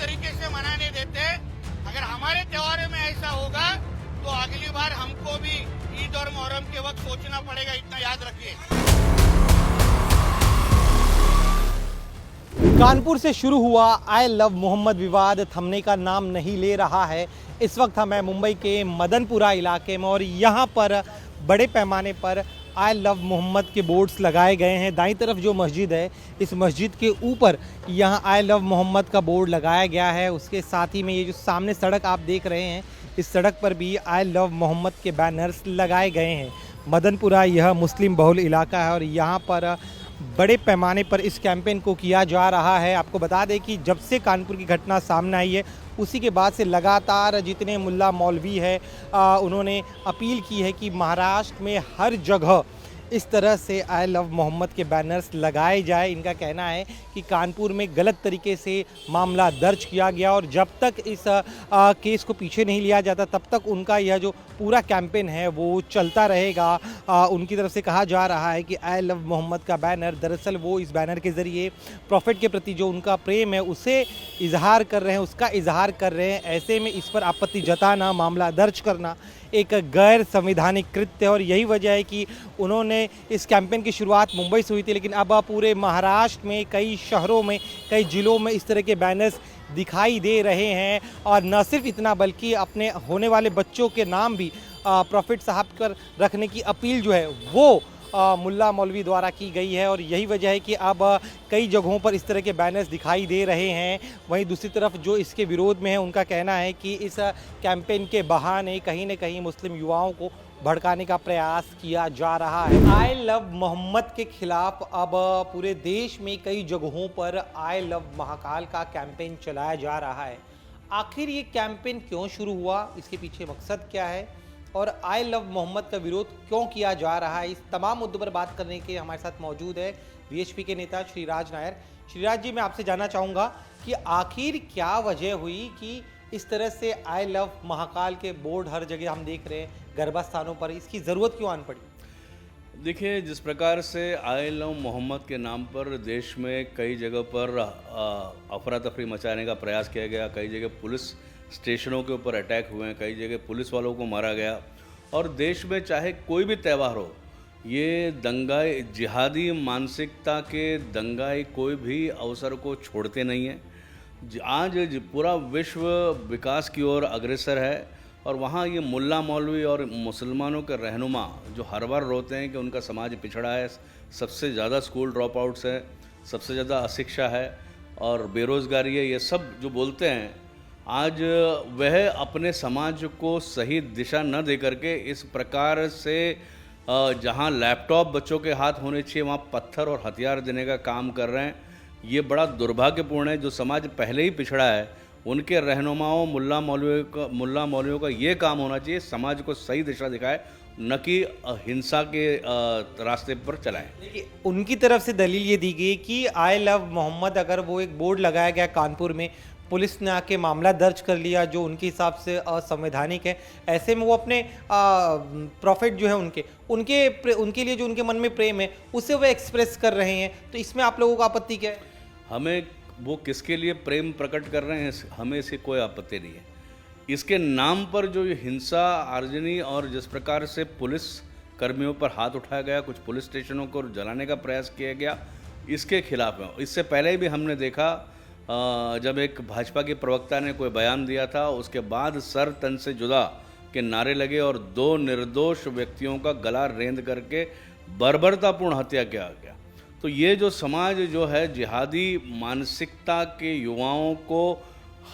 तरीके से मनाने देते। अगर हमारे त्योहारों में ऐसा होगा तो अगली बार हमको भी ईद और मुहर्रम के वक्त सोचना पड़ेगा, इतना याद रखिए। कानपुर से शुरू हुआ आई लव मोहम्मद विवाद थमने का नाम नहीं ले रहा है। इस वक्त मैं मुंबई के मदनपुरा इलाके में और यहाँ पर बड़े पैमाने पर आई लव मोहम्मद के बोर्ड्स लगाए गए हैं। दाईं तरफ जो मस्जिद है, इस मस्जिद के ऊपर यहाँ आई लव मोहम्मद का बोर्ड लगाया गया है। उसके साथ ही में ये जो सामने सड़क आप देख रहे हैं, इस सड़क पर भी आई लव मोहम्मद के बैनर्स लगाए गए हैं। मदनपुरा यह मुस्लिम बहुल इलाका है और यहाँ पर बड़े पैमाने पर इस कैंपेन को किया जा रहा है। आपको बता दें कि जब से कानपुर की घटना सामने आई है, उसी के बाद से लगातार जितने मुल्ला मौलवी है उन्होंने अपील की है कि महाराष्ट्र में हर जगह इस तरह से आई लव मोहम्मद के बैनर्स लगाए जाए। इनका कहना है कि कानपुर में गलत तरीके से मामला दर्ज किया गया और जब तक इस केस को पीछे नहीं लिया जाता तब तक उनका यह जो पूरा कैंपेन है वो चलता रहेगा। उनकी तरफ से कहा जा रहा है कि आई लव मोहम्मद का बैनर, दरअसल वो इस बैनर के ज़रिए प्रॉफिट के प्रति जो उनका प्रेम है उसे इजहार कर रहे हैं, उसका इजहार कर रहे हैं। ऐसे में इस पर आपत्ति जताना, मामला दर्ज करना एक गैर संवैधानिक कृत्य है और यही वजह है कि उन्होंने इस कैंपेन की शुरुआत मुंबई से हुई थी, लेकिन अब पूरे महाराष्ट्र में कई शहरों में, कई ज़िलों में इस तरह के बैनर्स दिखाई दे रहे हैं। और न सिर्फ इतना बल्कि अपने होने वाले बच्चों के नाम भी प्रॉफिट साहब कर रखने की अपील जो है वो मुल्ला मौलवी द्वारा की गई है और यही वजह है कि अब कई जगहों पर इस तरह के बैनर्स दिखाई दे रहे हैं। वहीं दूसरी तरफ जो इसके विरोध में है, उनका कहना है कि इस कैंपेन के बहाने कहीं न कहीं मुस्लिम युवाओं को भड़काने का प्रयास किया जा रहा है। आई लव मोहम्मद के खिलाफ अब पूरे देश में कई जगहों पर आई लव महाकाल का कैंपेन चलाया जा रहा है। आखिर ये कैंपेन क्यों शुरू हुआ, इसके पीछे मकसद क्या है और आई लव मोहम्मद का विरोध क्यों किया जा रहा है, इस तमाम मुद्दों पर बात करने के हमारे साथ मौजूद है वीएचपी के नेता श्रीराज नायर। श्रीराज जी, मैं आपसे जानना चाहूँगा कि आखिर क्या वजह हुई कि इस तरह से आई लव महाकाल के बोर्ड हर जगह हम देख रहे हैं, गरबा स्थानों पर, इसकी ज़रूरत क्यों आन पड़ी? देखिए, जिस प्रकार से आई लव मोहम्मद के नाम पर देश में कई जगह पर अफरा तफरी मचाने का प्रयास किया गया, कई जगह पुलिस स्टेशनों के ऊपर अटैक हुए हैं, कई जगह पुलिस वालों को मारा गया और देश में चाहे कोई भी त्यौहार हो, ये दंगाई, जिहादी मानसिकता के दंगाई कोई भी अवसर को छोड़ते नहीं हैं। आज पूरा विश्व विकास की ओर अग्रसर है और वहाँ ये मुल्ला मौलवी और मुसलमानों के रहनुमा जो हर बार रोते हैं कि उनका समाज पिछड़ा है, सबसे ज़्यादा स्कूल ड्रॉप आउट्स है, सबसे ज़्यादा अशिक्षा है और बेरोज़गारी है, ये सब जो बोलते हैं, आज वह अपने समाज को सही दिशा न दे करके इस प्रकार से जहाँ लैपटॉप बच्चों के हाथ होने चाहिए वहाँ पत्थर और हथियार देने का काम कर रहे हैं। ये बड़ा दुर्भाग्यपूर्ण है। जो समाज पहले ही पिछड़ा है, उनके रहनुमाओं मुल्ला मौलवियों का ये काम होना चाहिए, समाज को सही दिशा दिखाए, न कि हिंसा के रास्ते पर चलाएं। देखिए, उनकी तरफ से दलील ये दी गई कि आई लव मोहम्मद, अगर वो एक बोर्ड लगाया गया कानपुर में, पुलिस ने आके मामला दर्ज कर लिया जो उनके हिसाब से असंवैधानिक है, ऐसे में वो अपने प्रॉफिट जो है उनके लिए जो उनके मन में प्रेम है उसे वो एक्सप्रेस कर रहे हैं, तो इसमें आप लोगों का आपत्ति क्या है? हमें वो किसके लिए प्रेम प्रकट कर रहे हैं, हमें इसकी कोई आपत्ति नहीं है। इसके नाम पर जो ये हिंसा आर्जनी और जिस प्रकार से पुलिस कर्मियों पर हाथ उठाया गया, कुछ पुलिस स्टेशनों को जलाने का प्रयास किया गया, इसके खिलाफ है। इससे पहले भी हमने देखा जब एक भाजपा के प्रवक्ता ने कोई बयान दिया था, उसके बाद सर तन से जुदा के नारे लगे और 2 निर्दोष व्यक्तियों का गला रेंद करके बर्बरतापूर्ण हत्या किया गया। तो ये जो समाज जो है जिहादी मानसिकता के युवाओं को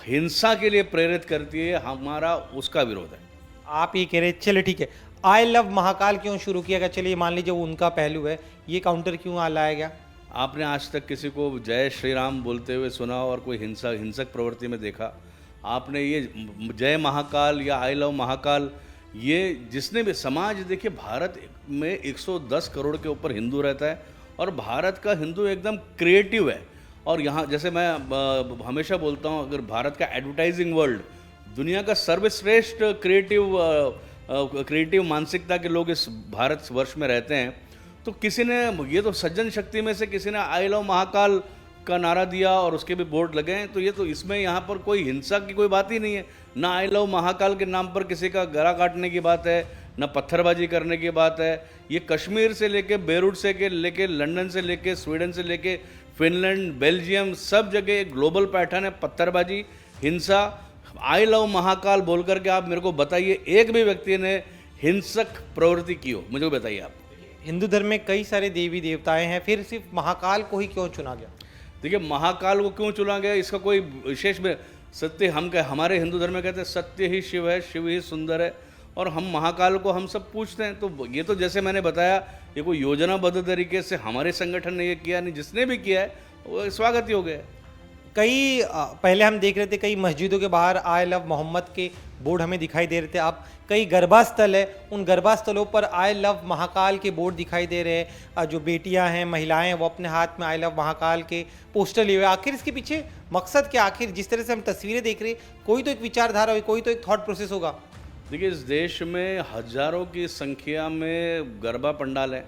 हिंसा के लिए प्रेरित करती है, हमारा उसका विरोध है। आप ये कह रहे, चलिए ठीक है, आई लव महाकाल क्यों शुरू किया गया? चलिए मान लीजिए वो उनका पहलू है, ये काउंटर क्यों लाया गया? आपने आज तक किसी को जय श्री राम बोलते हुए सुना और कोई हिंसक प्रवृत्ति में देखा? आपने ये जय महाकाल या आई लव महाकाल, ये जिसने भी समाज, देखिए भारत में 110 करोड़ के ऊपर हिंदू रहता है और भारत का हिंदू एकदम क्रिएटिव है। और यहाँ जैसे मैं हमेशा बोलता हूँ, अगर भारत का एडवर्टाइजिंग वर्ल्ड, दुनिया का सर्वश्रेष्ठ क्रिएटिव मानसिकता के लोग इस भारत वर्ष में रहते हैं, तो किसी ने, ये तो सज्जन शक्ति में से किसी ने आई लव महाकाल का नारा दिया और उसके भी बोर्ड लगे हैं। तो ये तो इसमें यहाँ पर कोई हिंसा की कोई बात ही नहीं है। ना आई लव महाकाल के नाम पर किसी का गला काटने की बात है, ना पत्थरबाजी करने की बात है। ये कश्मीर से लेके बेरूट से लेके लंदन से लेके स्वीडन से लेके फिनलैंड, बेल्जियम, सब जगह एक ग्लोबल पैटर्न है पत्थरबाजी, हिंसा। आई लव महाकाल बोल करके आप मेरे को बताइए एक भी व्यक्ति ने हिंसक प्रवृत्ति की हो, मुझे बताइए आप। हिंदू धर्म में कई सारे देवी देवताएं हैं, फिर सिर्फ महाकाल को ही क्यों चुना गया? देखिए, महाकाल को क्यों चुना गया इसका कोई विशेष में सत्य हमारे हिंदू धर्म में कहते हैं सत्य ही शिव है, शिव ही सुंदर है। और हम महाकाल को हम सब पूछते हैं। तो ये तो जैसे मैंने बताया, ये कोई योजनाबद्ध तरीके से हमारे संगठन ने ये किया नहीं, जिसने भी किया है वो स्वागत ही हो गया। कई पहले हम देख रहे थे कई मस्जिदों के बाहर आई लव मोहम्मद के बोर्ड हमें दिखाई दे रहे थे। अब कई गरबास्थल है, उन गरबास्थलों पर आई लव महाकाल के बोर्ड दिखाई दे रहे हैं। जो बेटियां हैं, महिलाएं हैं, वो अपने हाथ में आई लव महाकाल के पोस्टर लिए हुए। आखिर इसके पीछे मकसद क्या? आखिर जिस तरह से हम तस्वीरें देख रहे हैं, कोई तो एक विचारधारा होगी, कोई तो एक थॉट प्रोसेस होगा। देखिए, इस देश में हजारों की संख्या में गरबा पंडाल हैं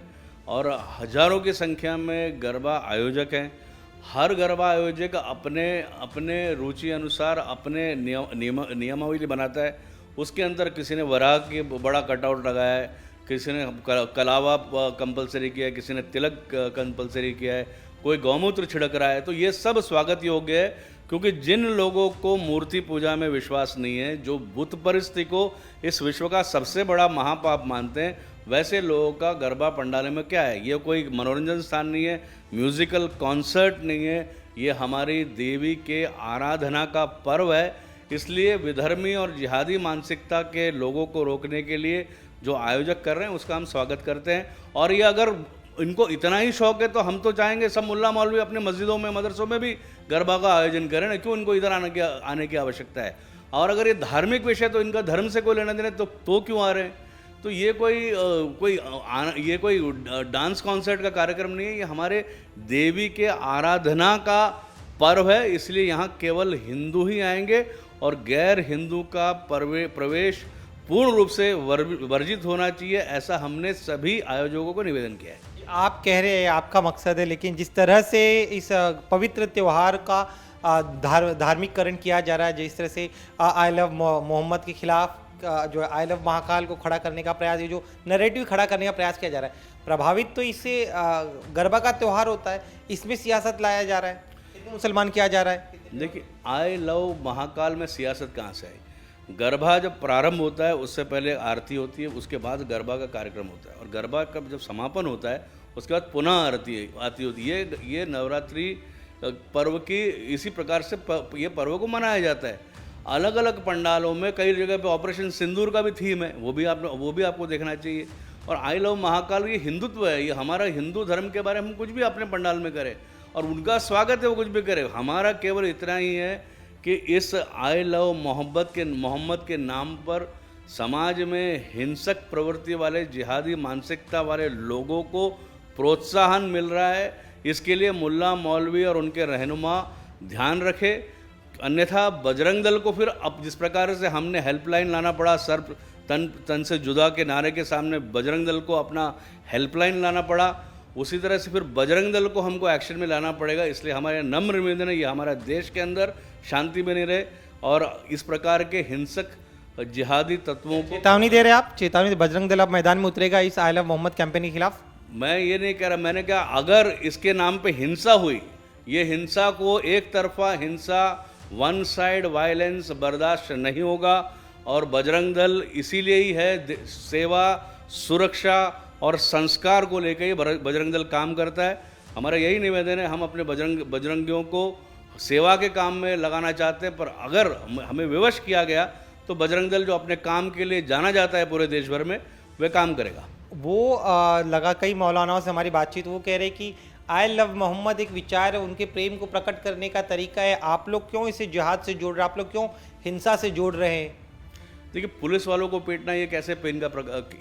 और हजारों की संख्या में गरबा आयोजक हैं। हर गरबा आयोजक अपने अपने रुचि अनुसार अपने नियमावली बनाता है। उसके अंदर किसी ने वराह के बड़ा कटआउट लगाया है, किसी ने कलावा कंपलसरी किया है, किसी ने तिलक कंपलसरी किया है, कोई गौमूत्र छिड़क रहा है। तो ये सब स्वागत योग्य है, क्योंकि जिन लोगों को मूर्ति पूजा में विश्वास नहीं है, जो बुत परिस्थिति को इस विश्व का सबसे बड़ा महापाप मानते हैं, वैसे लोगों का गरबा पंडाले में क्या है? ये कोई मनोरंजन स्थान नहीं है, म्यूजिकल कॉन्सर्ट नहीं है, ये हमारी देवी के आराधना का पर्व है। इसलिए विधर्मी और जिहादी मानसिकता के लोगों को रोकने के लिए जो आयोजक कर रहे हैं उसका हम स्वागत करते हैं। और ये अगर इनको इतना ही शौक है तो हम तो चाहेंगे सब मुल्ला मौलवी अपने मस्जिदों में, मदरसों में भी गरबा का आयोजन करें ना, क्यों इनको इधर आने की आवश्यकता है? और अगर ये धार्मिक विषय तो इनका धर्म से कोई लेना देना तो क्यों आ रहे हैं? तो ये कोई डांस कॉन्सर्ट का कार्यक्रम नहीं है, ये हमारे देवी के आराधना का पर्व है। इसलिए यहाँ केवल हिंदू ही आएंगे और गैर हिंदू का प्रवेश पूर्ण रूप से वर्जित होना चाहिए, ऐसा हमने सभी आयोजकों को निवेदन किया है। आप कह रहे हैं आपका मकसद है, लेकिन जिस तरह से इस पवित्र त्यौहार का धार्मिककरण किया जा रहा है, जिस तरह से आई लव मोहम्मद के खिलाफ जो आई लव महाकाल को खड़ा करने का प्रयास, ये जो नैरेटिव खड़ा करने का प्रयास किया जा रहा है, प्रभावित तो इससे गरबा का त्यौहार होता है, इसमें सियासत लाया जा रहा है, मुसलमान किया जा रहा है। देखिए, आई लव महाकाल में सियासत कहाँ से आई? गरबा जब प्रारंभ होता है उससे पहले आरती होती है, उसके बाद गरबा का कार्यक्रम होता है, और गरबा का जब समापन होता है उसके बाद पुनः आरती होती है। ये नवरात्रि पर्व की इसी प्रकार से ये पर्व को मनाया जाता है। अलग अलग पंडालों में कई जगह पे ऑपरेशन सिंदूर का भी थीम है, वो भी आपको देखना चाहिए। और आई लव महाकाल ये हिंदुत्व है, ये हमारा हिंदू धर्म के बारे में हम कुछ भी अपने पंडाल में करें और उनका स्वागत है, वो कुछ भी करें। हमारा केवल इतना ही है कि इस आई लव मोहम्मद के नाम पर समाज में हिंसक प्रवृत्ति वाले, जिहादी मानसिकता वाले लोगों को प्रोत्साहन मिल रहा है। इसके लिए मुल्ला मौलवी और उनके रहनुमा ध्यान रखे, अन्यथा बजरंग दल को फिर अब जिस प्रकार से हमने हेल्पलाइन लाना पड़ा, सर्प तन से जुदा के नारे के सामने बजरंग दल को अपना हेल्पलाइन लाना पड़ा, उसी तरह से फिर बजरंग दल को हमको एक्शन में लाना पड़ेगा। इसलिए हमारे नम्र निवेदन है, ये हमारा देश के अंदर शांति बनी रहे और इस प्रकार के हिंसक जिहादी तत्वों को चेतावनी दे रहे हैं आप? चेतावनी, बजरंग दल अब मैदान में उतरेगा इस आई लव मोहम्मद कैंपेन के खिलाफ? मैं ये नहीं कह रहा, मैंने कहा अगर इसके नाम पे हिंसा हुई, ये हिंसा को एक तरफा हिंसा, वन साइड वायलेंस बर्दाश्त नहीं होगा। और बजरंग दल इसीलिए ही है, सेवा, सुरक्षा और संस्कार को लेकर ही बजरंग दल काम करता है। हमारा यही निवेदन है, हम अपने बजरंगियों को सेवा के काम में लगाना चाहते हैं, पर अगर हमें विवश किया गया तो बजरंग दल जो अपने काम के लिए जाना जाता है पूरे देश भर में, वह काम करेगा। वो लगा कई मौलानाओं से हमारी बातचीत, वो कह रहे कि आई लव मोहम्मद एक विचार है, उनके प्रेम को प्रकट करने का तरीका है। आप लोग क्यों इसे जिहाद से जोड़ रहे हैं? आप लोग क्यों हिंसा से जोड़ रहे हैं? देखिए, पुलिस वालों को पीटना ये कैसे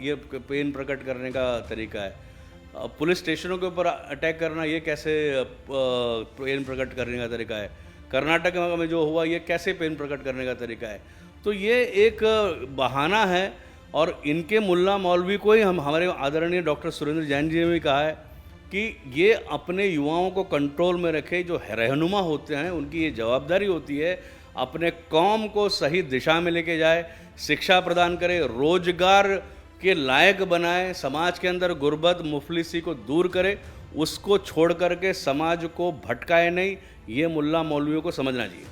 ये पेन प्रकट करने का तरीका है? पुलिस स्टेशनों के ऊपर अटैक करना ये कैसे पेन प्रकट करने का तरीका है? कर्नाटक में जो हुआ ये कैसे पेन प्रकट करने का तरीका है? तो ये एक बहाना है और इनके मुल्ला मौलवी को ही हमारे आदरणीय डॉक्टर सुरेंद्र जैन जी ने भी कहा है कि ये अपने युवाओं को कंट्रोल में रखे। जो रहनुमा होते हैं उनकी ये जवाबदारी होती है अपने कौम को सही दिशा में लेके जाए, शिक्षा प्रदान करे, रोजगार के लायक बनाए, समाज के अंदर गुर्बत मुफलिसी को दूर करे, उसको छोड़ करके समाज को भटकाए नहीं। ये मुल्ला मौलवियों को समझना चाहिए।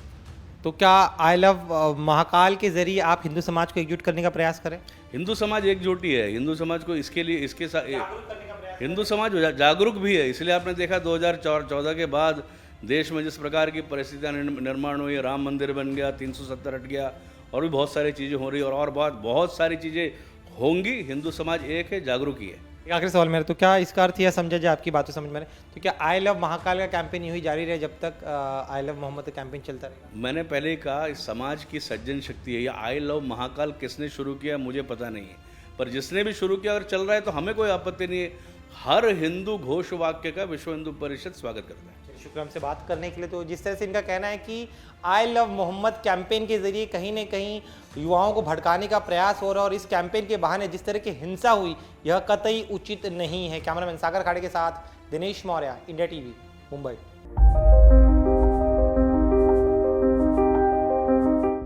तो क्या आई लव महाकाल के जरिए आप हिंदू समाज को एकजुट करने का प्रयास करें? हिंदू समाज एकजुट ही है। हिंदू समाज को इसके लिए इसके साथ हिंदू समाज जागरूक भी है। इसलिए आपने देखा 2014 के बाद देश में जिस प्रकार की परिस्थितियाँ निर्माण हुई, राम मंदिर बन गया, 370 हट गया, और भी बहुत सारी चीज़ें हो रही और बहुत सारी चीज़ें होंगी। हिंदू समाज एक है, जागरूक ही है। एक आखिरी सवाल मेरा, तो क्या इसका अर्थ यह समझा जाए, आपकी बातों समझ में आ रहा है, तो क्या आई लव महाकाल का कैंपेन यूं ही जारी रहे जब तक आई लव मोहम्मद का कैंपेन चलता रहेगा? मैंने पहले ही कहा, इस समाज की सज्जन शक्ति है। ये आई लव महाकाल किसने शुरू किया मुझे पता नहीं है, पर जिसने भी शुरू किया अगर चल रहा है तो हमें कोई आपत्ति नहीं है। हर हिंदू घोष वाक्य का विश्व हिंदू परिषद स्वागत करता है। शुक्र हमसे बात करने के लिए। तो जिस तरह से इनका कहना है कि आई लव मोहम्मद कैंपेन के जरिए कहीं न कहीं युवाओं को भड़काने का प्रयास हो रहा है, और इस कैंपेन के बहाने जिस तरह की हिंसा हुई यह कतई उचित नहीं है। कैमरामैन सागर खाड़े के साथ दिनेश मौर्य, इंडिया टीवी, मुंबई।